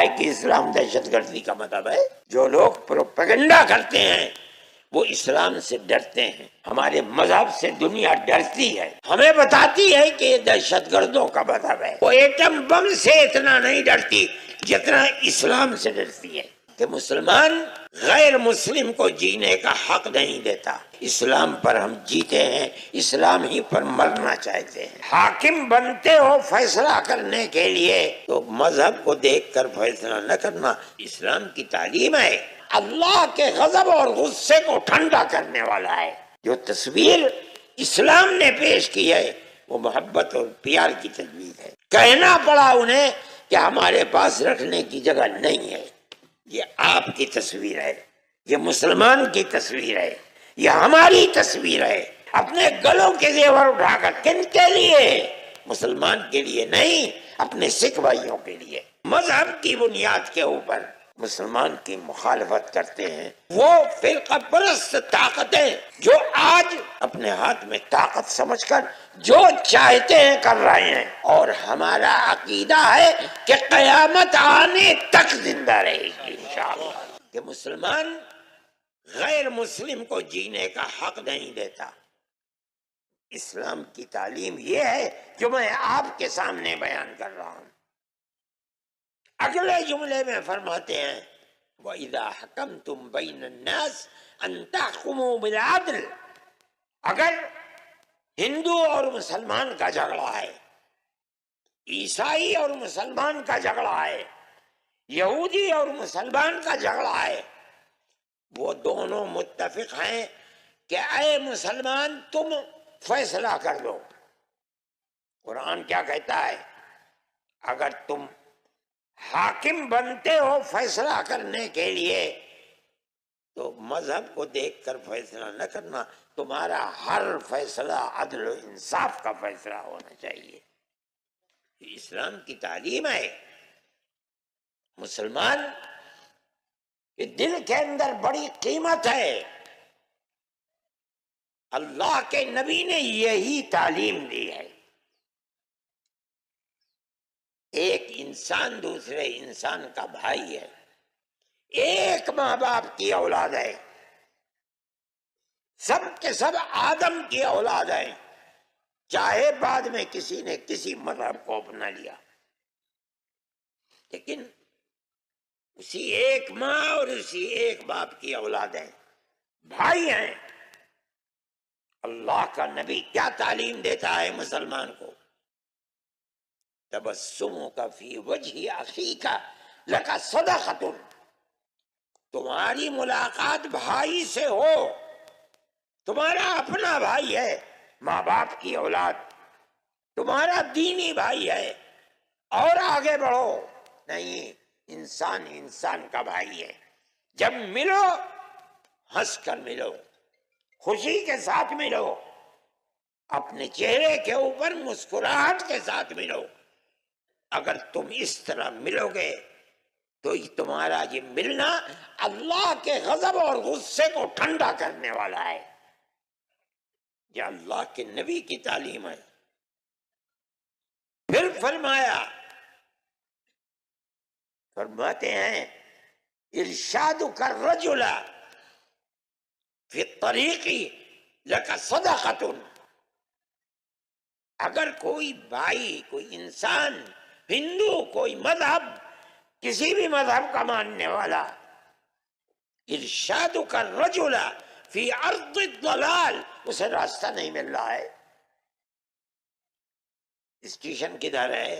ہے کہ اسلام دہشت گردی کا مذہب ہے؟ جو لوگ پروپیگنڈا کرتے ہیں وہ اسلام سے ڈرتے ہیں، ہمارے مذہب سے دنیا ڈرتی ہے، ہمیں بتاتی ہے کہ یہ دہشت گردوں کا مذہب ہے۔ وہ ایٹم بم سے اتنا نہیں ڈرتی جتنا اسلام سے ڈرتی ہے، کہ مسلمان غیر مسلم کو جینے کا حق نہیں دیتا۔ اسلام پر ہم جیتے ہیں، اسلام ہی پر مرنا چاہتے ہیں۔ حاکم بنتے ہو فیصلہ کرنے کے لیے تو مذہب کو دیکھ کر فیصلہ نہ کرنا۔ اسلام کی تعلیم ہے، اللہ کے غضب اور غصے کو ٹھنڈا کرنے والا ہے۔ جو تصویر اسلام نے پیش کی ہے وہ محبت اور پیار کی تصویر ہے۔ کہنا پڑا انہیں کہ ہمارے پاس رکھنے کی جگہ نہیں ہے۔ یہ آپ کی تصویر ہے، یہ مسلمان کی تصویر ہے، یہ ہماری تصویر ہے۔ اپنے گلوں کے زیور اٹھا کر کن کے لیے؟ مسلمان کے لیے نہیں، اپنے سکھ بھائیوں کے لیے۔ مذہب کی بنیاد کے اوپر مسلمان کی مخالفت کرتے ہیں وہ فرقہ پرست طاقتیں جو آج اپنے ہاتھ میں طاقت سمجھ کر جو چاہتے ہیں کر رہے ہیں، اور ہمارا عقیدہ ہے کہ قیامت آنے تک زندہ رہے گی انشاءاللہ، کہ مسلمان غیر مسلم کو جینے کا حق نہیں دیتا۔ اسلام کی تعلیم یہ ہے جو میں آپ کے سامنے بیان کر رہا ہوں۔ اگلے جملے میں فرماتے ہیں وَإِذَا حَكَمْتُمْ بَيْنَ النَّاسِ أَن تَحْكُمُوا بِالْعَدْلِ۔ اگر ہندو اور مسلمان کا جھگڑا ہے، عیسائی اور مسلمان کا جھگڑا ہے، یہودی اور مسلمان کا جھگڑا ہے، وہ دونوں متفق ہیں کہ اے مسلمان تم فیصلہ کر دو۔ قرآن کیا کہتا ہے؟ اگر تم حاکم بنتے ہو فیصلہ کرنے کے لیے تو مذہب کو دیکھ کر فیصلہ نہ کرنا، تمہارا ہر فیصلہ عدل و انصاف کا فیصلہ ہونا چاہیے۔ اسلام کی تعلیم ہے۔ مسلمان کے دل کے اندر بڑی قیمت ہے، اللہ کے نبی نے یہی تعلیم دی ہے۔ ایک انسان دوسرے انسان کا بھائی ہے، ایک ماں باپ کی اولاد ہے، سب کے سب آدم کی اولاد ہے، چاہے بعد میں کسی نے کسی مذہب کو اپنا لیا، لیکن اسی ایک ماں اور اسی ایک باپ کی اولاد ہے، بھائی ہیں۔ اللہ کا نبی کیا تعلیم دیتا ہے مسلمان کو؟ تبسمک فی وجہ اخیک لک صدقۃ۔ تمہاری ملاقات بھائی سے ہو، تمہارا اپنا بھائی ہے، ماں باپ کی اولاد، تمہارا دینی بھائی ہے، اور آگے بڑھو۔ نہیں، انسان انسان کا بھائی ہے۔ جب ملو ہنس کر ملو، خوشی کے ساتھ ملو، اپنے چہرے کے اوپر مسکراہٹ کے ساتھ ملو۔ اگر تم اس طرح ملو گے تو تمہارا یہ ملنا اللہ کے غضب اور غصے کو ٹھنڈا کرنے والا ہے۔ یہ اللہ کے نبی کی تعلیم ہے۔ پھر فرماتے ہیں ارشادک الرجل فی الطریق لک صدقۃ۔ اگر کوئی بھائی، کوئی انسان، ہندو، کوئی مذہب، کسی بھی مذہب کا ماننے والا، ارشادک الرجل فی ارض الضلال، اسے راستہ نہیں مل رہا ہے، اسٹیشن کدھر ہے،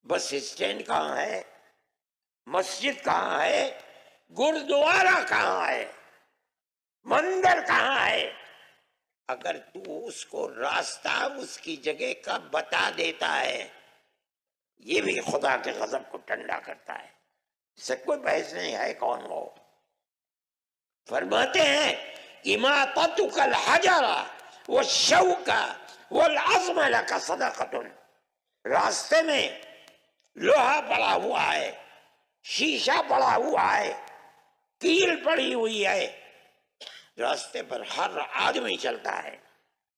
بس اسٹینڈ کہاں ہے، مسجد کہاں ہے، گردوارہ کہاں ہے، مندر کہاں ہے، اگر تو اس کو راستہ اس کی جگہ کا بتا دیتا ہے، یہ بھی خدا کے غضب کو ٹھنڈا کرتا ہے۔ اس سے کوئی بحث نہیں ہے کون ہو۔ فرماتے ہیں اماطتک الحجر والشوک والعظم لک صدقۃ۔ راستے میں لوہا پڑا ہوا ہے، شیشہ پڑا ہوا ہے، کیل پڑی ہوئی ہے، راستے پر ہر آدمی چلتا ہے،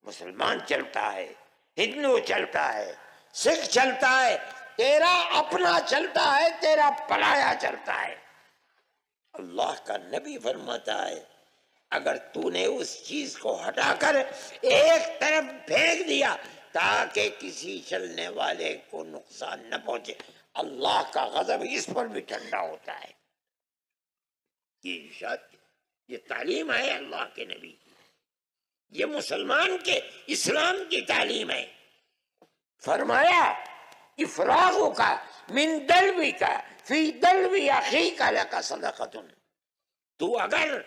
مسلمان چلتا ہے، ہندو چلتا ہے، سکھ چلتا ہے، تیرا اپنا چلتا ہے، تیرا پرایا چلتا ہے۔ اللہ کا نبی فرماتا ہے اگر تو نے اس چیز کو ہٹا کر ایک طرف پھینک دیا تاکہ کسی چلنے والے کو نقصان نہ پہنچے، اللہ کا غضب اس پر بھی ٹھنڈا ہوتا ہے۔ یہ تعلیم ہے اللہ کے نبی کی، یہ مسلمان کے اسلام کی تعلیم ہے۔ فرمایا افراغ کا من دلوی کا فی دلوی اخیک لک صدقۃ، تو اگر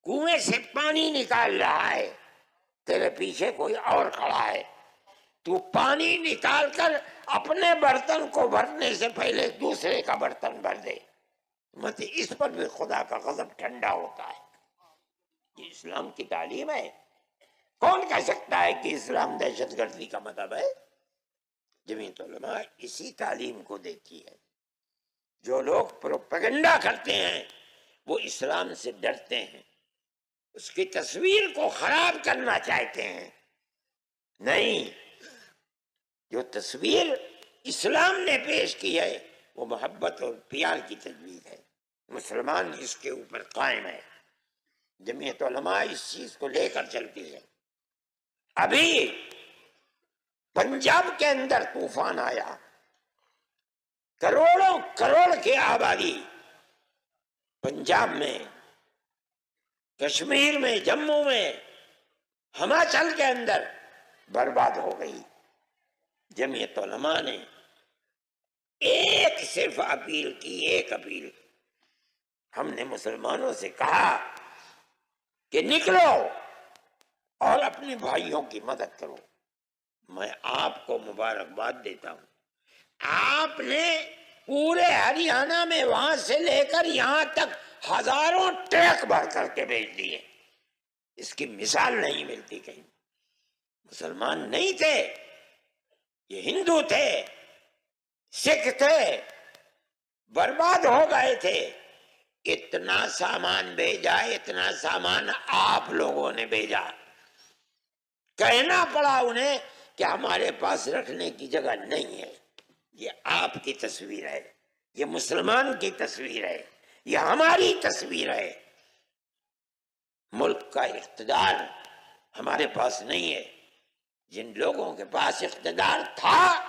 کنویں سے پانی نکال رہا ہے، تیرے پیچھے کوئی اور کھڑا ہے، تو پانی نکال کر اپنے برتن کو بھرنے سے پہلے دوسرے کا برتن بھر دے، مت اس پر بھی خدا کا غضب ٹھنڈا ہوتا ہے۔ یہ اسلام کی تعلیم ہے۔ کون کہہ سکتا ہے کہ اسلام دہشت گردی کا مذہب ہے؟ جمعیت علماء اسی تعلیم کو دیتی ہے۔ جو لوگ پروپیگنڈا کرتے ہیں وہ اسلام سے ڈرتے ہیں، اس کی تصویر کو خراب کرنا چاہتے ہیں۔ نہیں، جو تصویر اسلام نے پیش کی ہے وہ محبت اور پیار کی تجویز ہے، مسلمان اس کے اوپر قائم ہے۔ جمعیت علماء اس چیز کو لے کر چلتی ہے۔ ابھی پنجاب کے اندر طوفان آیا، کروڑوں کروڑ کی آبادی پنجاب میں، کشمیر میں، جموں میں، ہماچل کے اندر برباد ہو گئی۔ جمعیت علماء نے ایک صرف اپیل کی، ایک اپیل، ہم نے مسلمانوں سے کہا کہ نکلو اور اپنے بھائیوں کی مدد کرو۔ میں آپ کو مبارکباد دیتا ہوں، آپ نے پورے ہریانہ میں وہاں سے لے کر یہاں تک ہزاروں ٹرک بھر کر کے بھیج دیے۔ اس کی مثال نہیں ملتی کہیں۔ مسلمان نہیں تھے، یہ ہندو تھے، سکھ تھے، برباد ہو گئے تھے۔ اتنا سامان بھیجا، اتنا سامان آپ لوگوں نے بھیجا۔ کہنا پڑا انہیں کہ ہمارے پاس رکھنے کی جگہ نہیں ہے۔ یہ آپ کی تصویر ہے، یہ مسلمان کی تصویر ہے، یہ ہماری تصویر ہے۔ ملک کا اقتدار ہمارے پاس نہیں ہے۔ جن لوگوں کے پاس اقتدار تھا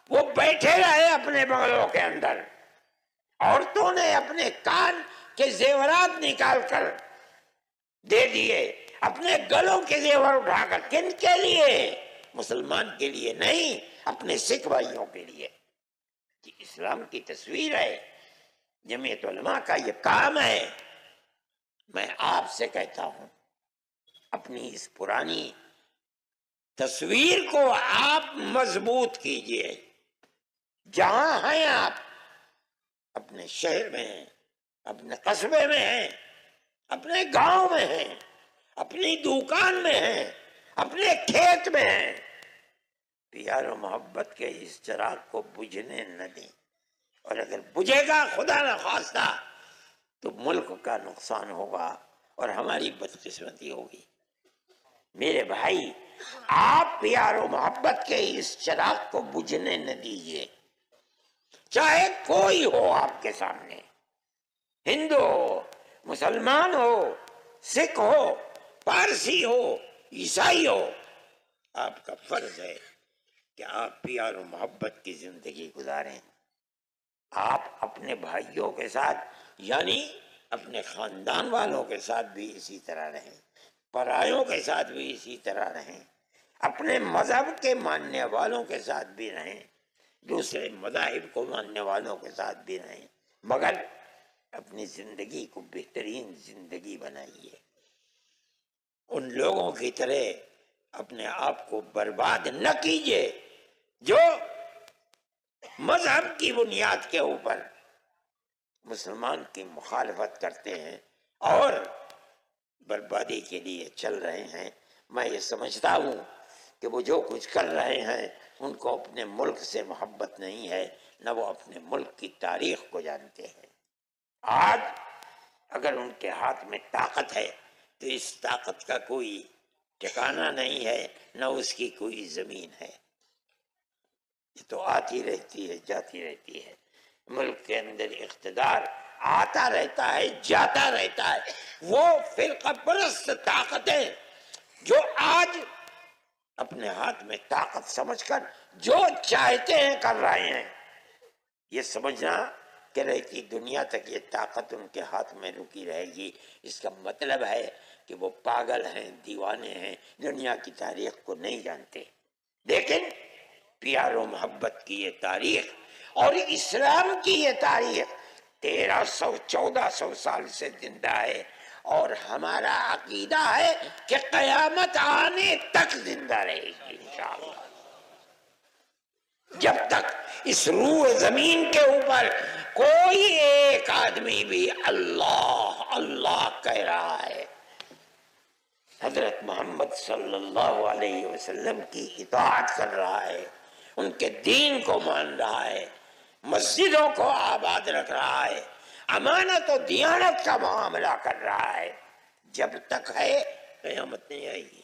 وہ بیٹھے رہے اپنے بنگلوں کے اندر۔ عورتوں نے اپنے کان کے زیورات نکال کر دے دیے، اپنے گلوں کے زیور اٹھا کر۔ کن کے لیے؟ مسلمان کے لیے نہیں، اپنے سکھ بھائیوں کے لیے۔ یہ اسلام کی تصویر ہے، جمعیت علماء کا یہ کام ہے۔ میں آپ سے کہتا ہوں اپنی اس پرانی تصویر کو آپ مضبوط کیجئے۔ جہاں ہیں آپ، اپنے شہر میں ہیں، اپنے قصبے میں ہیں، اپنے گاؤں میں ہیں، اپنی دکان میں ہیں، اپنے کھیت میں ہیں، پیار و محبت کے اس چراغ کو بجھنے نہ دیں۔ اور اگر بجھے گا خدا نخواستہ تو ملک کا نقصان ہوگا اور ہماری بدقسمتی ہوگی۔ میرے بھائی، آپ پیار و محبت کے اس چراغ کو بجھنے نہ دیجیے، چاہے کوئی ہو آپ کے سامنے، ہندو ہو، مسلمان ہو، سکھ ہو، پارسی ہو، عیسائی ہو۔ آپ کا فرض ہے کہ آپ پیار و محبت کی زندگی گزاریں۔ آپ اپنے بھائیوں کے ساتھ یعنی اپنے خاندان والوں کے ساتھ بھی اسی طرح رہیں، پرایوں کے ساتھ بھی اسی طرح رہیں، اپنے مذہب کے ماننے والوں کے ساتھ بھی رہیں، دوسرے مذاہب کو ماننے والوں کے ساتھ بھی رہیں، مگر اپنی زندگی کو بہترین زندگی بنائیے۔ ان لوگوں کی طرح اپنے آپ کو برباد نہ کیجیے جو مذہب کی بنیاد کے اوپر مسلمان کی مخالفت کرتے ہیں اور بربادی کے لیے چل رہے ہیں۔ میں یہ سمجھتا ہوں کہ وہ جو کچھ کر رہے ہیں ان کو اپنے ملک سے محبت نہیں ہے، نہ وہ اپنے ملک کی تاریخ کو جانتے ہیں۔ آج اگر ان کے ہاتھ میں طاقت ہے تو اس طاقت کا کوئی ٹھکانہ نہیں ہے، نہ اس کی کوئی زمین ہے۔ یہ تو آتی رہتی ہے جاتی رہتی ہے، ملک کے اندر اقتدار آتا رہتا ہے جاتا رہتا ہے۔ وہ فرقہ پرست طاقتیں جو آج اپنے ہاتھ میں طاقت سمجھ کر جو چاہتے ہیں کر رہے ہیں، یہ سمجھنا کہ رہتی دنیا تک یہ طاقت ان کے ہاتھ میں رکی رہے گی، اس کا مطلب ہے کہ وہ پاگل ہیں، دیوانے ہیں، دنیا کی تاریخ کو نہیں جانتے۔ لیکن پیار و محبت کی یہ تاریخ اور اسلام کی یہ تاریخ 1300-1400 سال سے زندہ ہے، اور ہمارا عقیدہ ہے کہ قیامت آنے تک زندہ رہے گی انشاءاللہ۔ جب تک اس روح زمین کے اوپر کوئی ایک آدمی بھی اللہ اللہ کہہ رہا ہے، حضرت محمد صلی اللہ علیہ وسلم کی اطاعت کر رہا ہے، ان کے دین کو مان رہا ہے، مسجدوں کو آباد رکھ رہا ہے، امانت و دیانت کا معاملہ کر رہا ہے، جب تک ہے قیامت نہیں آئے گی۔